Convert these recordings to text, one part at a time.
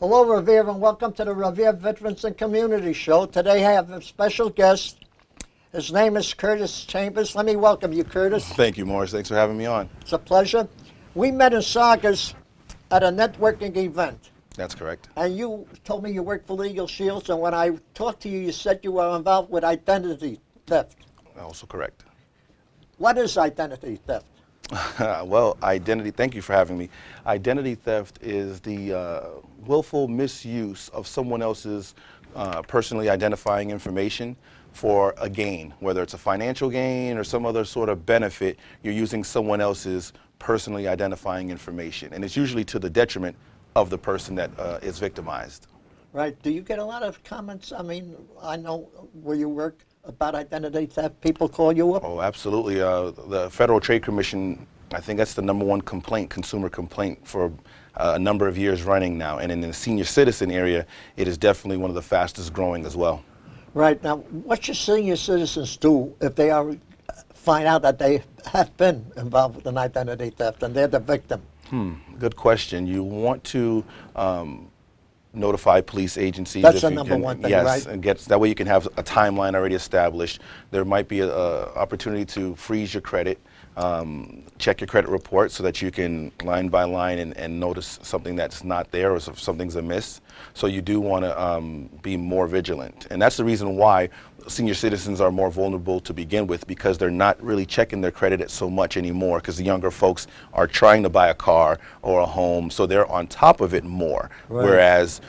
Hello, Revere, and welcome to the Revere Veterans and Community Show. Today I have a special guest. His name is Curtis Chambers. Let me welcome you, Curtis. Thank you, Morris. Thanks for having me on. It's a pleasure. We met in Saugus at a networking event. That's correct. And you told me you worked for Legal Shields, and when I talked to you, you said you were involved with identity theft. Also correct. What is identity theft? Well, thank you for having me. Identity theft is the willful misuse of someone else's personally identifying information for a gain, whether it's a financial gain or some other sort of benefit. You're using someone else's personally identifying information, and it's usually to the detriment of the person that is victimized. Right. Do you get a lot of comments? I mean, I know where you work about identity theft. People call you up? Oh, absolutely. The Federal Trade Commission, I think that's the #1 complaint, consumer complaint, for a number of years running now. And in the senior citizen area, it is definitely one of the fastest growing as well. Right. Now, what should senior citizens do if they find out that they have been involved with an identity theft and they're the victim? Good question. You want to notify police agencies. That's the #1 thing, yes, right? And that way you can have a timeline already established. There might be an opportunity to freeze your credit, check your credit report so that you can line by line and notice something that's not there or if something's amiss. So you do want to be more vigilant. And that's the reason why senior citizens are more vulnerable to begin with, because they're not really checking their credit so much anymore, because the younger folks are trying to buy a car or a home, so they're on top of it more. Right. Whereas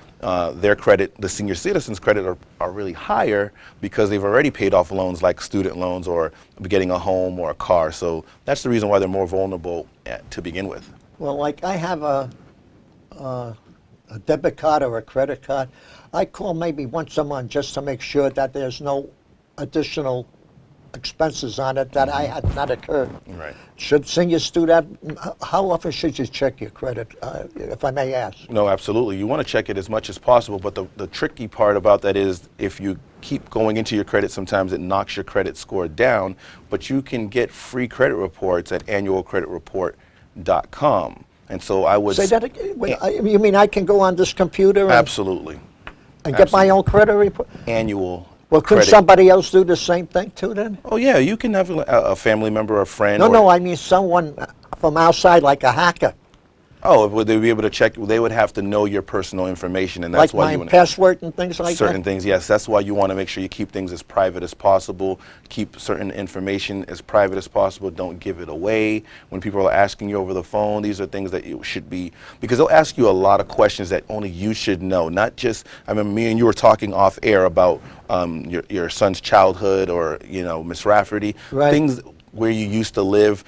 their credit, the senior citizens' credit, are really higher because they've already paid off loans like student loans or getting a home or a car. So that's the reason why they're more vulnerable to begin with. Well, like I have a debit card or a credit card. I call maybe once a month just to make sure that there's no additional expenses on it that I had not occurred. Right. Should seniors do that? How often should you check your credit, if I may ask? No, absolutely. You want to check it as much as possible, but the tricky part about that is if you keep going into your credit, sometimes it knocks your credit score down, but you can get free credit reports at annualcreditreport.com. And so I would say that again. You mean I can go on this computer? Absolutely. And get my own credit report? Annual. Well, could somebody else do the same thing too then? Oh yeah, you can have a family member or a friend. No, I mean someone from outside, like a hacker. Oh, would they be able to check? They would have to know your personal information, and that's why you want password and things like that? Certain things, yes. That's why you want to make sure you keep things as private as possible, keep certain information as private as possible, don't give it away. When people are asking you over the phone, these are things that you should be, because they'll ask you a lot of questions that only you should know, not just, I remember me and you were talking off air about your son's childhood or, Miss Rafferty, right. Things where you used to live.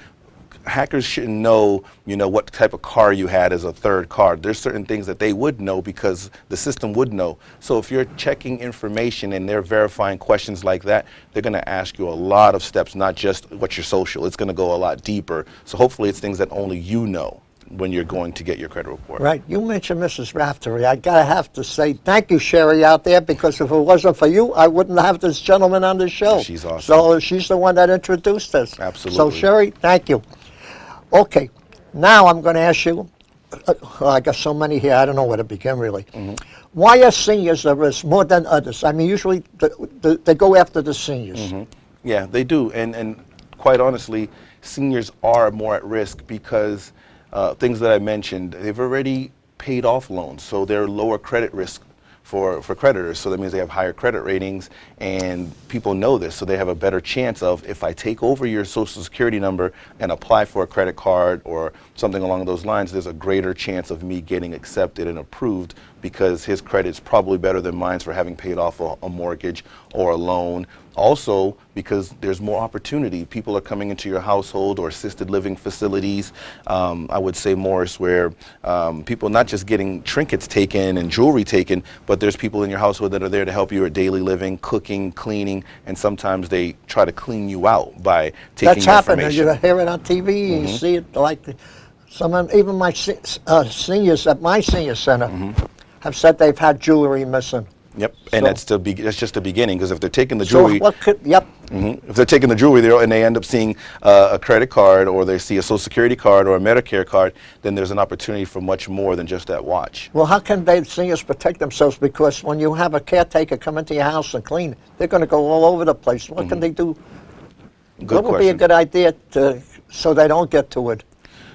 Hackers shouldn't know, what type of car you had as a third car. There's certain things that they would know because the system would know. So if you're checking information and they're verifying questions like that, they're going to ask you a lot of steps, not just what's your social. It's going to go a lot deeper. So hopefully it's things that only you know when you're going to get your credit report. Right. You mentioned Mrs. Raftery. I have to say thank you, Sherry, out there, because if it wasn't for you, I wouldn't have this gentleman on the show. She's awesome. So she's the one that introduced us. Absolutely. So Sherry, thank you. Okay, now I'm going to ask you, I got so many here, I don't know where to begin really. Why are seniors at risk more than others? I mean, usually they go after the seniors. Yeah, they do. And quite honestly, seniors are more at risk because things that I mentioned, they've already paid off loans, so they're lower credit risk for creditors. So that means they have higher credit ratings, and people know this, so they have a better chance of, if I take over your social security number and apply for a credit card or something along those lines, there's a greater chance of me getting accepted and approved because his credit's probably better than mine for having paid off a mortgage or a loan. Also, because there's more opportunity. People are coming into your household or assisted living facilities. I would say, Morris, where people not just getting trinkets taken and jewelry taken, but there's people in your household that are there to help you with daily living, cooking, cleaning, and sometimes they try to clean you out by taking your information. That's happened. You hear it on TV, you see it like even my seniors at my senior center have said they've had jewelry missing. Yep, and So- that's just the beginning, because if they're taking the So jewelry, what could, yep, if they're taking the jewelry there and they end up seeing a credit card, or they see a Social Security card or a Medicare card, then there's an opportunity for much more than just that watch. well, how can they seniors protect themselves? Because when you have a caretaker come into your house and clean, they're going to go all over the place. What can they do? Good What would be a question. good idea so they don't get to it?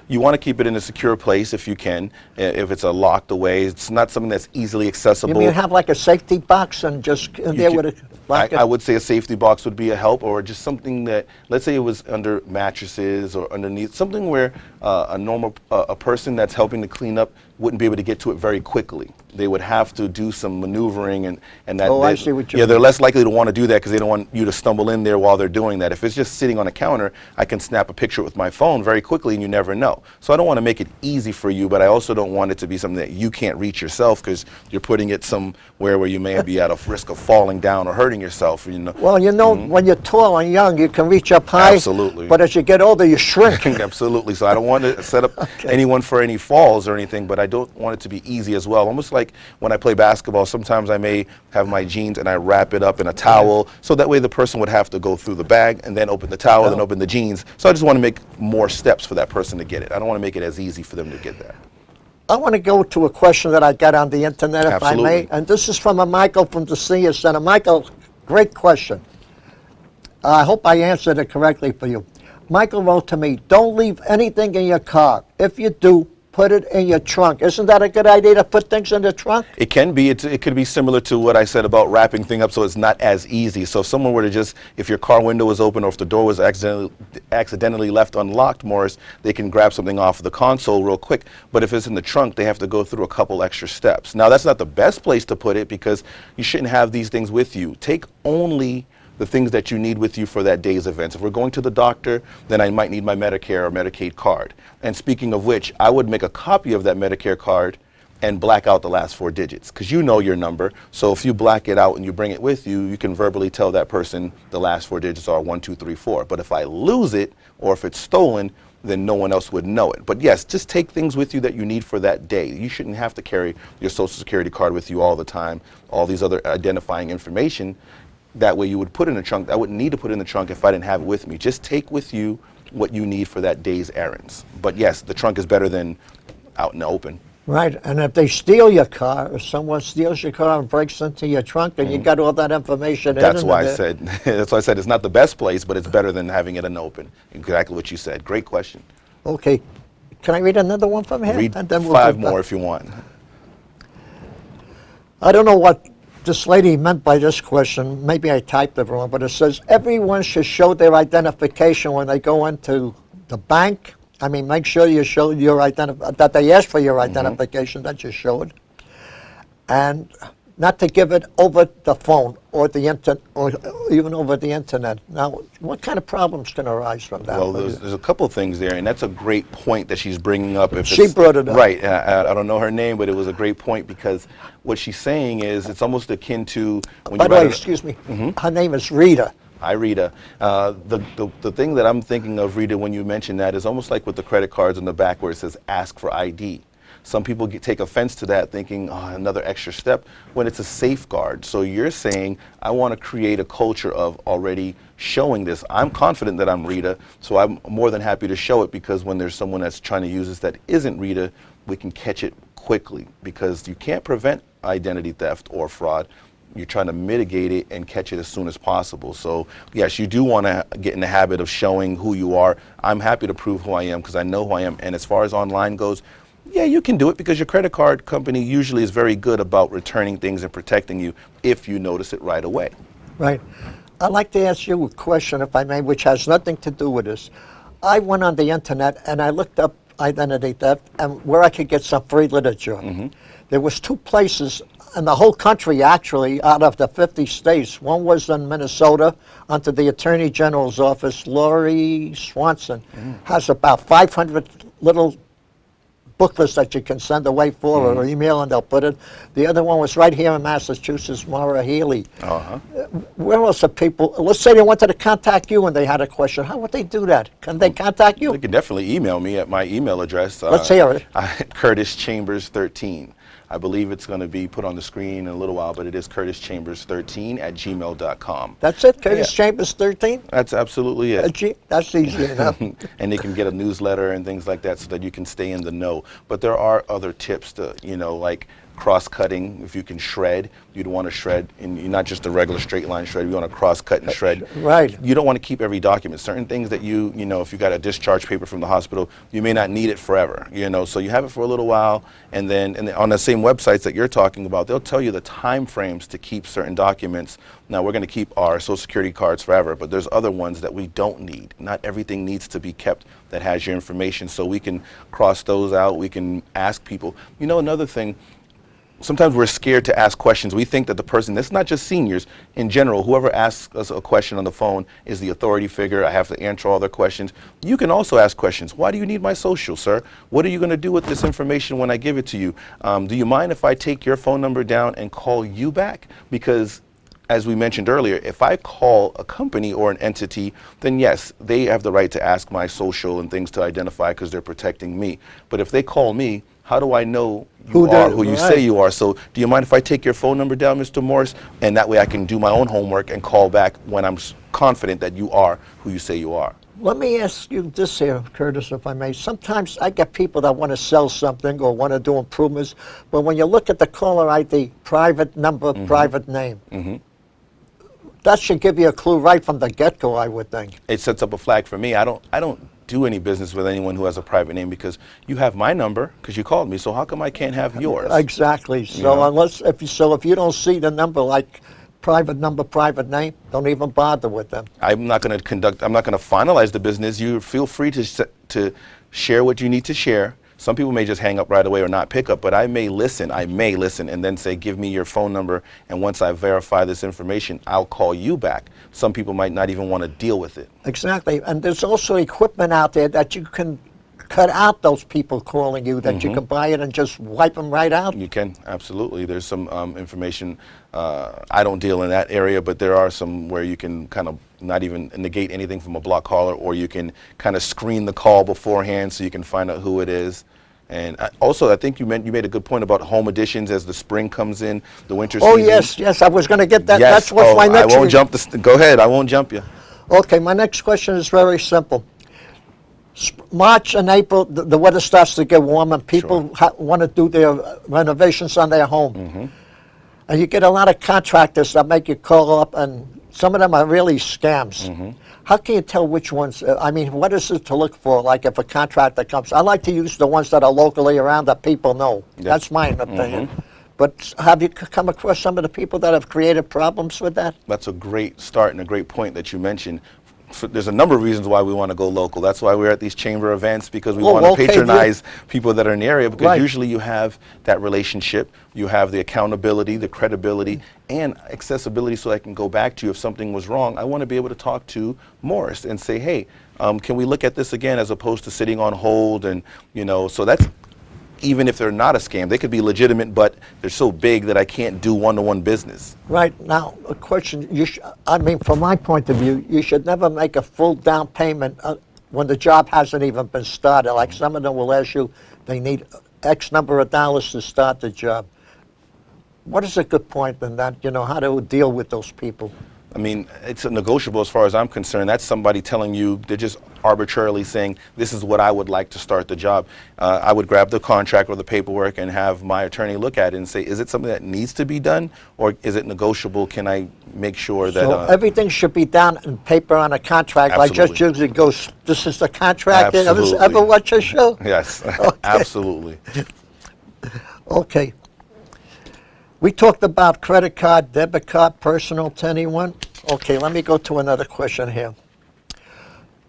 You want to keep it in a secure place if you can. If it's a locked away, it's not something that's easily accessible. You mean have like a safety box and just in there with a lock I would say a safety box would be a help, or just something that, let's say it was under mattresses or underneath, something where a normal a person that's helping to clean up wouldn't be able to get to it very quickly. They would have to do some maneuvering, and that. Oh, I see what you Yeah, mean. they're less likely to want to do that because they don't want you to stumble in there while they're doing that. If it's just sitting on a counter, I can snap a picture with my phone very quickly, and you never know. So I don't want to make it easy for you, but I also don't want it to be something that you can't reach yourself, because you're putting it somewhere where you may be at a risk of falling down or hurting yourself. You know. Well, you know, when you're tall and young, you can reach up high. Absolutely. But as you get older, you shrink. Absolutely. So I don't want to set up anyone for any falls or anything, but I don't want it to be easy as well. Almost like when I play basketball, sometimes I may have my jeans and I wrap it up in a towel, so that way the person would have to go through the bag and then open the towel, then open the jeans. So I just want to make more steps for that person to get it. I don't want to make it as easy for them to get that. I want to go to a question that I got on the internet, if I may. Absolutely. And this is from a Michael from the Senior Center. Michael, great question. I hope I answered it correctly for you. Michael wrote to me, don't leave anything in your car. If you do, put it in your trunk. Isn't that a good idea to put things in the trunk? It can be. It could be similar to what I said about wrapping things up, so it's not as easy. So if someone were to just, if your car window was open or if the door was accidentally left unlocked, Morris, they can grab something off the console real quick. But if it's in the trunk, they have to go through a couple extra steps. Now, that's not the best place to put it, because you shouldn't have these things with you. Take only the things that you need with you for that day's events. If we're going to the doctor, then I might need my Medicare or Medicaid card. And speaking of which, I would make a copy of that Medicare card and black out the last 4 digits, because you know your number. So if you black it out and you bring it with you, you can verbally tell that person the last 4 digits are 1, 2, 3, 4. But if I lose it, or if it's stolen, then no one else would know it. But yes, just take things with you that you need for that day. You shouldn't have to carry your Social Security card with you all the time, all these other identifying information. That way you would put in the trunk. I wouldn't need to put in the trunk if I didn't have it with me. Just take with you what you need for that day's errands. But yes, the trunk is better than out in the open. Right, and if they steal your car, if someone steals your car and breaks into your trunk, and you got all that information That's in why I there. said. That's why I said it's not the best place, but it's better than having it in the open. Exactly what you said. Great question. Okay, can I read another one from here? Read And then we'll 5 go back. more if you want. I don't know what this lady meant by this question. Maybe I typed it wrong, but it says everyone should show their identification when they go into the bank. I mean, make sure you show your that they ask for your identification, that you show it, and not to give it over the phone or the internet, or even over the internet. Now, what kind of problems can arise from that? Well, there's a couple of things there, and that's a great point that she's bringing up. If She it's- brought it up. Right. I don't know her name, but it was a great point, because what she's saying is it's almost akin to when By you the way, write excuse me, her name is Rita. Hi, Rita. The thing that I'm thinking of, Rita, when you mention that, is almost like with the credit cards in the back where it says ask for ID. Some people take offense to that, thinking, oh, another extra step, when it's a safeguard. So you're saying, I want to create a culture of already showing this. I'm confident that I'm Rita, so I'm more than happy to show it, because when there's someone that's trying to use this that isn't Rita, we can catch it quickly, because you can't prevent identity theft or fraud. You're trying to mitigate it and catch it as soon as possible. So yes, you do want to get in the habit of showing who you are. I'm happy to prove who I am, because I know who I am. And as far as online goes, yeah, you can do it, because your credit card company usually is very good about returning things and protecting you if you notice it right away. Right. I'd like to ask you a question, if I may, which has nothing to do with this. I went on the internet and I looked up identity theft and where I could get some free literature. There was 2 places in the whole country, actually, out of the 50 states. One was in Minnesota, under the Attorney General's office. Lori Swanson has about 500 little booklets that you can send away for or email, and they'll put it. The other one was right here in Massachusetts, Maura Healy. Where else are people, let's say they wanted to contact you and they had a question, how would they do that? Can they contact you? You can definitely email me at my email address. Let's hear it. Curtis Chambers 13. I believe it's going to be put on the screen in a little while, but it is curtischambers13@gmail.com. That's it, Curtis Chambers 13? That's absolutely it. That's easy enough. And they can get a newsletter and things like that so that you can stay in the know. But there are other tips to, like cross-cutting. If you can shred, you'd want to shred, and not just a regular straight line shred. You want to cross-cut and shred. Right. You don't want to keep every document. Certain things that if you got a discharge paper from the hospital, you may not need it forever. So you have it for a little while, and then on the same websites that you're talking about, they'll tell you the time frames to keep certain documents. Now we're going to keep our Social Security cards forever, but there's other ones that we don't need. Not everything needs to be kept that has your information, so we can cross those out. We can ask people. Another thing. Sometimes we're scared to ask questions. We think that the person, that's not just seniors, in general, whoever asks us a question on the phone is the authority figure. I have to answer all their questions. You can also ask questions. Why do you need my social, sir? What are you going to do with this information when I give it to you? Do you mind if I take your phone number down and call you back? Because as we mentioned earlier, if I call a company or an entity, then yes, they have the right to ask my social and things to identify because they're protecting me. But if they call me, how do I know who you say you are? So do you mind if I take your phone number down, Mr. Morris? And that way I can do my own homework and call back when I'm confident that you are who you say you are. Let me ask you this here, Curtis, if I may. Sometimes I get people that want to sell something or want to do improvements, but when you look at the caller ID, private number, private name, that should give you a clue right from the get-go, I would think. It sets up a flag for me. I don't do any business with anyone who has a private name because you have my number because you called me. So how come I can't have yours? Exactly. So if you don't see the number like private number, private name, don't even bother with them. I'm not going to finalize the business. You feel free to share what you need to share. Some people may just hang up right away or not pick up, but I may listen and then say, give me your phone number, and once I verify this information, I'll call you back. Some people might not even want to deal with it. Exactly, and there's also equipment out there that you can cut out those people calling you, that you can buy it and just wipe them right out. You can, absolutely. There's some information, I don't deal in that area, but there are some where you can kind of not even negate anything from a block caller, or you can kind of screen the call beforehand so you can find out who it is. And also, I think you made a good point about home editions as the spring comes in, the winter season. Oh, yes, I was going to get that. Yes. That's what's my next I won't jump go ahead, I won't jump you. Okay, my next question is very simple. March and April, the weather starts to get warm, and people want to do their renovations on their home. And you get a lot of contractors that make you call up, and some of them are really scams. How can you tell which ones? I mean, what is it to look for? Like if a contractor comes, I like to use the ones that are locally around that people know. That's my opinion. But have you come across some of the people that have created problems with that? That's a great start and a great point that you mentioned. There's a number of reasons why we want to go local. That's why we're at these chamber events, because we want to patronize people that are in the area, because usually you have that relationship, you have the accountability, the credibility, and accessibility, so I can go back to you if something was wrong. I want to be able to talk to Morris and say, hey, can we look at this again, as opposed to sitting on hold. And so that's, even if they're not a scam, they could be legitimate, but they're so big that I can't do one-to-one business. Right. Now, a question, I mean, from my point of view, you should never make a full down payment when the job hasn't even been started. Like some of them will ask you, they need X number of dollars to start the job. What is a good point in that, how to deal with those people? I mean, it's negotiable as far as I'm concerned. That's somebody telling you, they're just arbitrarily saying, this is what I would like to start the job. I would grab the contract or the paperwork and have my attorney look at it and say, is it something that needs to be done, or is it negotiable? Can I make sure that... So everything should be down in paper on a contract. Absolutely. Like just usually goes, this is the contract. Absolutely. Ever watch a show? Yes, Okay. Absolutely. Okay. We talked about credit card, debit card, personal to anyone. Okay, let me go to another question here.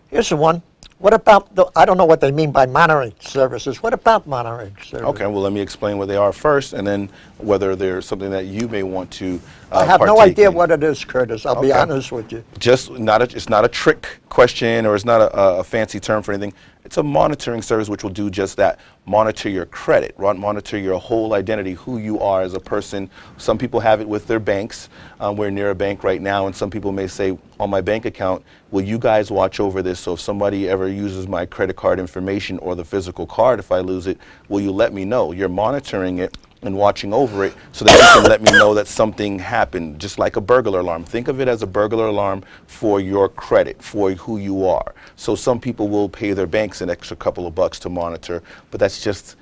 Here's the one. What about I don't know what they mean by monitoring services. What about monitoring services? Okay, well, let me explain what they are first, and then whether there's something that you may want to I have no idea what it is, Curtis. I'll be honest with you. It's not a trick question, or it's not a fancy term for anything. It's a monitoring service which will do just that. Monitor your credit, monitor your whole identity, who you are as a person. Some people have it with their banks. We're near a bank right now, and some people may say, on my bank account, will you guys watch over this? So if somebody ever uses my credit card information or the physical card, if I lose it, will you let me know? You're monitoring it, and watching over it so that you can let me know that something happened, just like a burglar alarm. Think of it as a burglar alarm for your credit, for who you are. So some people will pay their banks an extra couple of bucks to monitor, but that's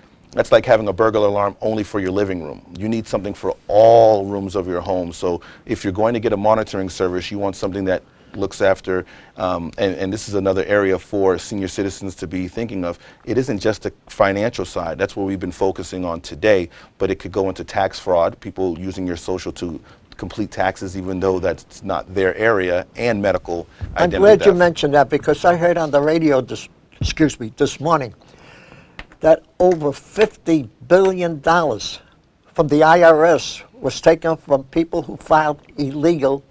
like having a burglar alarm only for your living room. You need something for all rooms of your home. So if you're going to get a monitoring service, you want something that looks after, and this is another area for senior citizens to be thinking of. It isn't just the financial side. That's what we've been focusing on today, but it could go into tax fraud, people using your social to complete taxes even though that's not their area, and medical identity I'm glad theft. you mentioned that, because I heard on the radio this morning that over $50 billion from the IRS was taken from people who filed illegal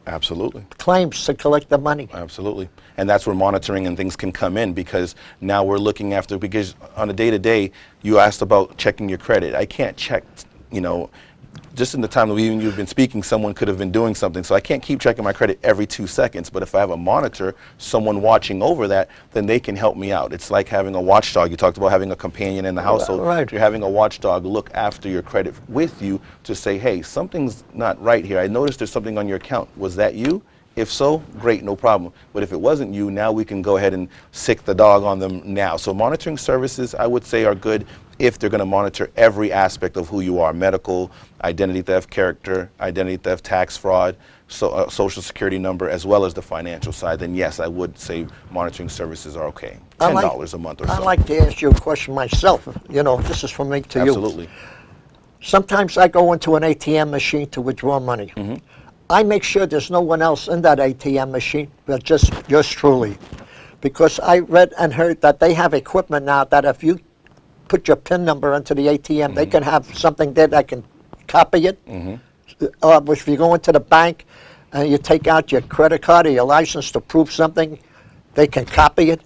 Absolutely. claims to collect the money. Absolutely. And that's where monitoring and things can come in, because now we're looking after, because on a day-to-day, you asked about checking your credit. I can't check, just in the time that you've been speaking, someone could have been doing something. So I can't keep checking my credit every 2 seconds. But if I have a monitor, someone watching over that, then they can help me out. It's like having a watchdog. You talked about having a companion in the household. Right. You're having a watchdog look after your credit with you to say, hey, something's not right here. I noticed there's something on your account. Was that you? If so, great, no problem. But if it wasn't you, now we can go ahead and sick the dog on them now. So monitoring services, I would say, are good if they're going to monitor every aspect of who you are: medical, identity theft, character, identity theft, tax fraud, so, social security number, as well as the financial side. Then yes, I would say monitoring services are okay. $10 a month or so. I'd like to ask you a question myself. This is from me to you. Absolutely. Sometimes I go into an ATM machine to withdraw money. Mm-hmm. I make sure there's no one else in that ATM machine but just yours truly. Because I read and heard that they have equipment now that if you put your PIN number into the ATM, they can have something there that can copy it. If you go into the bank and you take out your credit card or your license to prove something, they can copy it.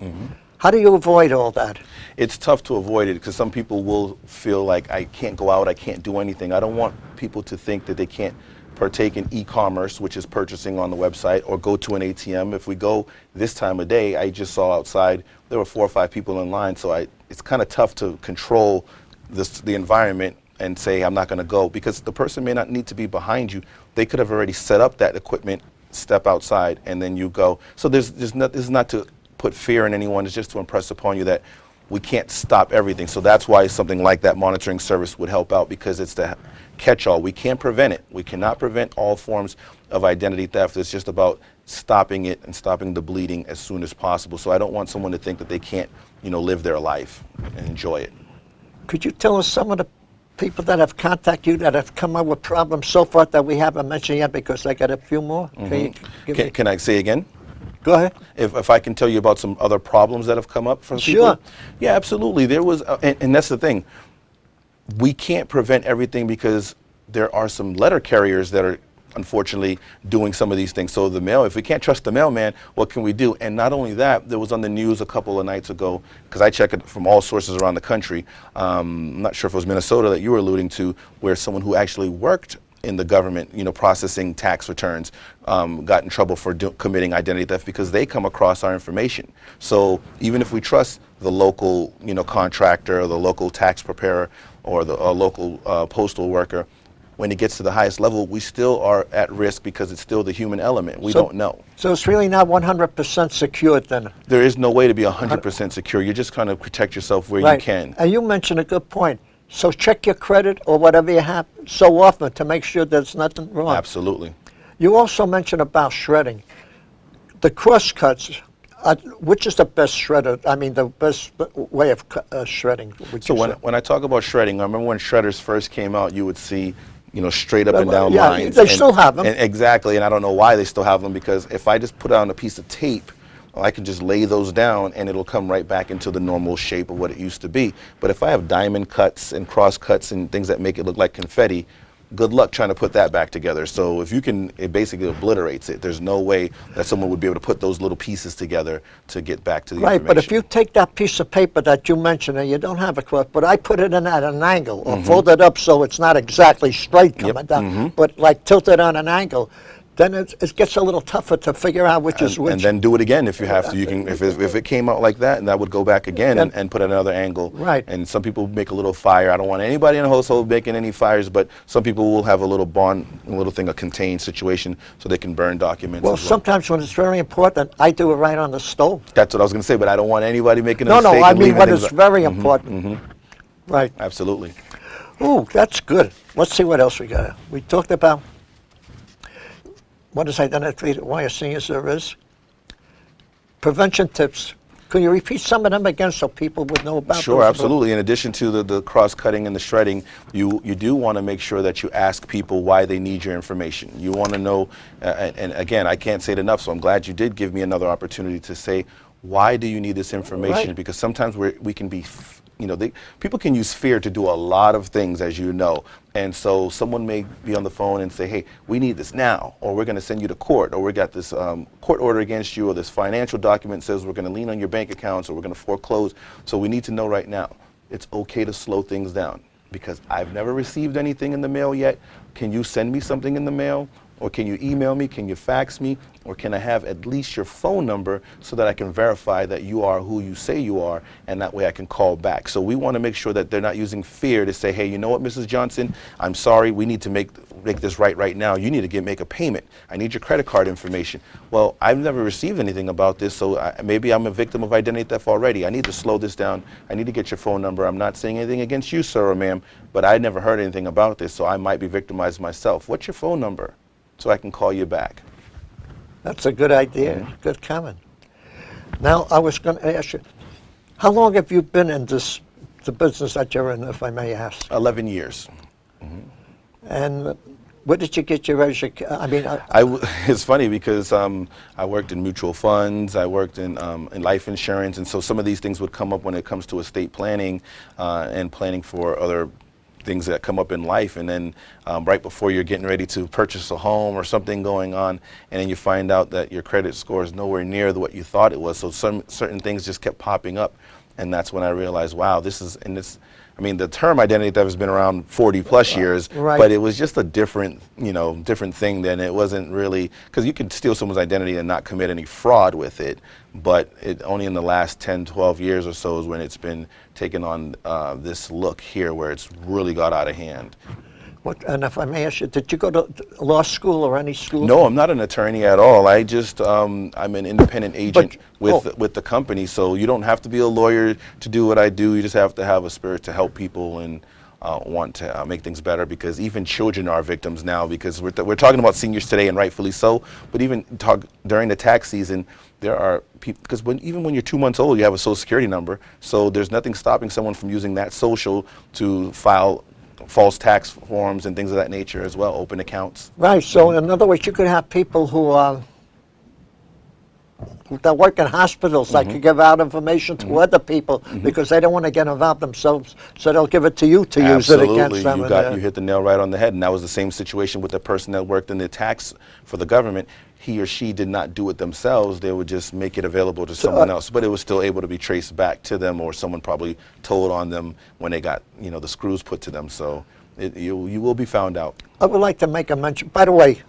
How do you avoid all that? It's tough to avoid it because some people will feel like, I can't go out, I can't do anything. I don't want people to think that they can't partake in e-commerce, which is purchasing on the website, or go to an ATM. If we go this time of day, I just saw outside, there were 4 or 5 people in line, so it's kind of tough to control the environment and say, I'm not going to go, because the person may not need to be behind you. They could have already set up that equipment, step outside, and then you go. So this is not to put fear in anyone, it's just to impress upon you that we can't stop everything. So that's why something like that monitoring service would help out, because it's the catch-all. We can't prevent it. We cannot prevent all forms of identity theft. It's just about stopping it and stopping the bleeding as soon as possible. So I don't want someone to think that they can't, live their life and enjoy it. Could you tell us some of the people that have contacted you that have come up with problems so far that we haven't mentioned yet, because I got a few more? Can I say again? Go ahead. If I can tell you about some other problems that have come up from people? Sure. Yeah, absolutely. There was, and that's the thing. We can't prevent everything because there are some letter carriers that are unfortunately doing some of these things. So the mail, if we can't trust the mailman, what can we do? And not only that, there was on the news a couple of nights ago, because I check it from all sources around the country. I'm not sure if it was Minnesota that you were alluding to, where someone who actually worked in the government, processing tax returns, got in trouble for committing identity theft because they come across our information. So even if we trust the local, contractor or the local tax preparer or the local postal worker, when it gets to the highest level, we still are at risk because it's still the human element. We don't know. So it's really not 100% secured then? There is no way to be 100% secure. You're just trying to protect yourself where you can. And you mentioned a good point. So check your credit or whatever you have so often to make sure there's nothing wrong. Absolutely. You also mentioned about shredding. The crosscuts, which is the best shredder? I mean, the best way of shredding. So when I talk about shredding, I remember when shredders first came out, you would see, straight up and down lines. They still have them. Exactly, and I don't know why they still have them, because if I just put on a piece of tape, I can just lay those down and it'll come right back into the normal shape of what it used to be. But if I have diamond cuts and cross cuts and things that make it look like confetti, good luck trying to put that back together. So if you can, it basically obliterates it. There's no way that someone would be able to put those little pieces together to get back to the information. Right, but if you take that piece of paper that you mentioned and you don't have a cross, but I put it in at an angle or fold it up so it's not exactly straight coming down, but like tilted on an angle, then it gets a little tougher to figure out which is which. And then do it again if you have to. You can, if it came out like that, and that would go back again and put another angle. Right. And some people make a little fire. I don't want anybody in the household making any fires, but some people will have a little bond, a little thing, a contained situation, so they can burn documents. Well, as well. Sometimes when it's very important, I do it right on the stove. That's what I was going to say, but I don't want anybody making a No, mistake. no, I and mean leaving when things it's up. very important. Right. Absolutely. Ooh, that's good. Let's see what else we got. We talked about what is identified, why a senior service. Prevention tips. Can you repeat some of them again so people would know about Sure, those? absolutely. In addition to the cross-cutting and the shredding, you do want to make sure that you ask people why they need your information. You want to know, and again, I can't say it enough, so I'm glad you did give me another opportunity to say, why do you need this information? Right. Because sometimes we can be, people can use fear to do a lot of things, as you know. And so someone may be on the phone and say, hey, we need this now, or we're going to send you to court, or we got this court order against you, or this financial document says we're going to lien on your bank accounts, or we're going to foreclose. So we need to know right now. It's okay to slow things down, because I've never received anything in the mail yet. Can you send me something in the mail? Or can you email me? Can you fax me? Or can I have at least your phone number so that I can verify that you are who you say you are, and that way I can call back? So we want to make sure that they're not using fear to say, hey, you know what, Mrs. Johnson, I'm sorry, we need to make this right now. You need to make a payment. I need your credit card information. Well, I've never received anything about this, so maybe I'm a victim of identity theft already. I need to slow this down. I need to get your phone number. I'm not saying anything against you, sir or ma'am, but I never heard anything about this, so I might be victimized myself. What's your phone number? So I can call you back. That's a good idea. Good comment. Now, I was going to ask you, how long have you been in the business that you're in, if I may ask? 11 years. And where did you get your education? I mean, it's funny because I worked in mutual funds, I worked in life insurance, and so some of these things would come up when it comes to estate planning and planning for other things that come up in life, and then right before you're getting ready to purchase a home or something going on, and then you find out that your credit score is nowhere near what you thought it was. So certain things just kept popping up, and that's when I realized, wow, I mean, the term identity theft has been around 40 plus years, right. But it was just a different thing. Then it wasn't really, because you can steal someone's identity and not commit any fraud with it, but it only in the last 10, 12 years or so is when it's been taken on this look here where it's really got out of hand. And if I may ask you, did you go to law school or any school? No, I'm not an attorney at all. I just, I'm an independent agent with the company, so you don't have to be a lawyer to do what I do. You just have to have a spirit to help people and want to make things better, because even children are victims now, because we're talking about seniors today, and rightfully so, but even during the tax season, there are people, because even when you're 2 months old, you have a social security number, so there's nothing stopping someone from using that social to file false tax forms and things of that nature as well, open accounts. Right, so in other words, you could have people who that work in hospitals that could give out information to other people because they don't want to get involved themselves, so they'll give it to you to use it against them. You hit the nail right on the head, and that was the same situation with the person that worked in the tax for the government. He or she did not do it themselves. They would just make it available to someone else, but it was still able to be traced back to them, or someone probably told on them when they got the screws put to them. So you will be found out. I would like to make a mention, by the way,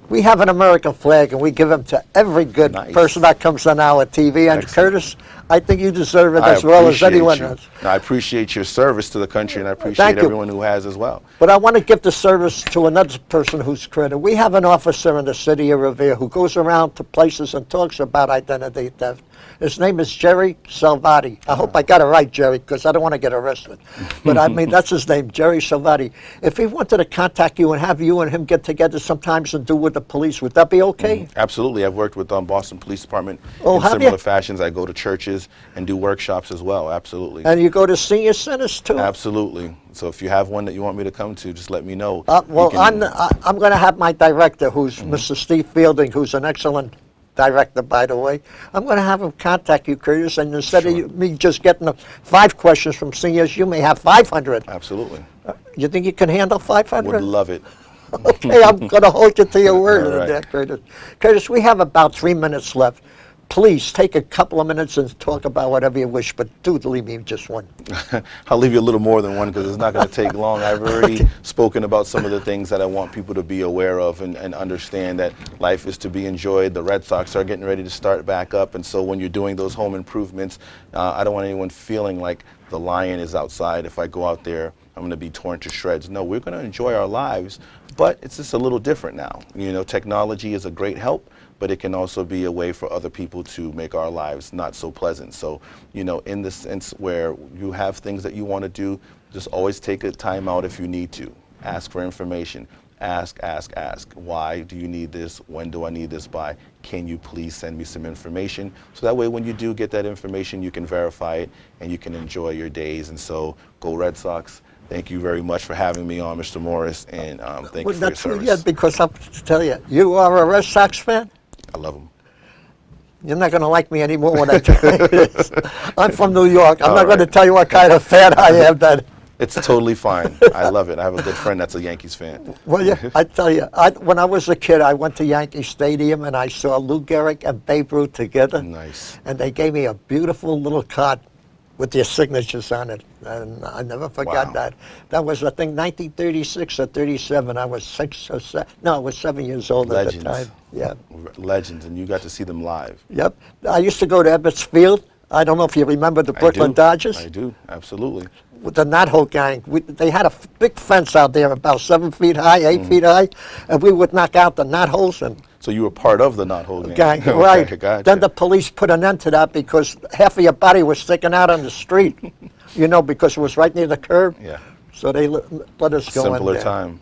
we have an American flag, and we give them to every good person that comes on our TV. And Excellent. Curtis, I think you deserve it as well as anyone else. I appreciate your service to the country, and I appreciate everyone who has as well. But I want to give the service to another person who's credited. We have an officer in the city of Revere who goes around to places and talks about identity theft. His name is Jerry Salvati. I hope I got it right, Jerry, because I don't want to get arrested. But I mean, that's his name, Jerry Salvati. If he wanted to contact you and have you and him get together sometimes and do with the police, would that be okay? Absolutely. I've worked with Boston Police Department in similar fashions. I go to churches and do workshops as well. Absolutely. And you go to senior centers too? Absolutely. So if you have one that you want me to come to, just let me know. Well, I'm going to have my director, who's Mr. Steve Fielding, who's an excellent director, by the way. I'm going to have him contact you, Curtis, and instead of me just getting 5 questions from seniors, you may have 500. Absolutely. You think you can handle 500? Would love it. Okay, I'm going to hold you to your word All on right. that, Curtis. Curtis, we have about 3 minutes left. please take a couple of minutes and talk about whatever you wish, but do leave me just one. I'll leave you a little more than one because it's not going to take long. I've already spoken about some of the things that I want people to be aware of and understand that life is to be enjoyed. The Red Sox are getting ready to start back up, and so when you're doing those home improvements, I don't want anyone feeling like the lion is outside. If I go out there, I'm going to be torn to shreds. No, we're going to enjoy our lives, but it's just a little different now. You know, technology is a great help, but it can also be a way for other people to make our lives not so pleasant. So, you know, in the sense where you have things that you want to do, just always take a time out if you need to. Ask for information. Ask. Why do you need this? When do I need this by? Can you please send me some information? So that way when you do get that information, you can verify it and you can enjoy your days. And so, go Red Sox. Thank you very much for having me on, Mr. Morris, and thank you for your service. Yeah, because I'll tell you, you are a Red Sox fan? I love them. You're not going to like me anymore when I tell you this. I'm from New York. I'm All not going to right. tell you what kind of fan I am. That It's totally fine. I love it. I have a good friend that's a Yankees fan. Well, yeah, I tell you, when I was a kid, I went to Yankee Stadium and I saw Lou Gehrig and Babe Ruth together. Nice. And they gave me a beautiful little card with their signatures on it. And I never forgot Wow. that. That was, I think, 1936 or 37. I was 6 or 7. No, I was 7 years old Legends. at the time. Yeah. Legends, and you got to see them live. Yep. I used to go to Ebbets Field. I don't know if you remember the Brooklyn Dodgers. I do, absolutely. With the Knot Hole gang. They had a big fence out there about 7 feet high, 8 feet high, and we would knock out the knot holes and So you were part of the Knot Hole gang. Okay, Right. gotcha. Then the police put an end to that because half of your body was sticking out on the street, you know, because it was right near the curb. Yeah. So they let us go in Simpler there. time.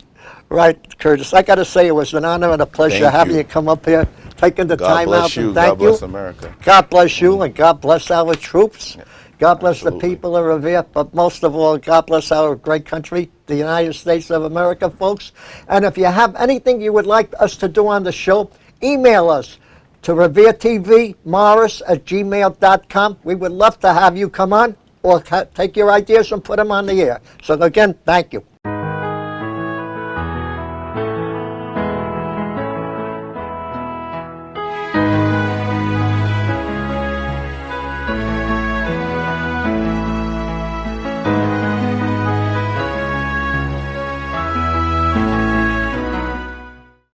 Right, Curtis. I got to say it was an honor and a pleasure Thank having you. you come up here, taking the God time bless out, you. and thank God bless you. America. God bless you, and God bless our troops. God bless absolutely. the people of Revere, but most of all, God bless our great country, the United States of America, folks. And if you have anything you would like us to do on the show, email us to reveretvmorris@gmail.com. We would love to have you come on or take your ideas and put them on the air. So again, thank you.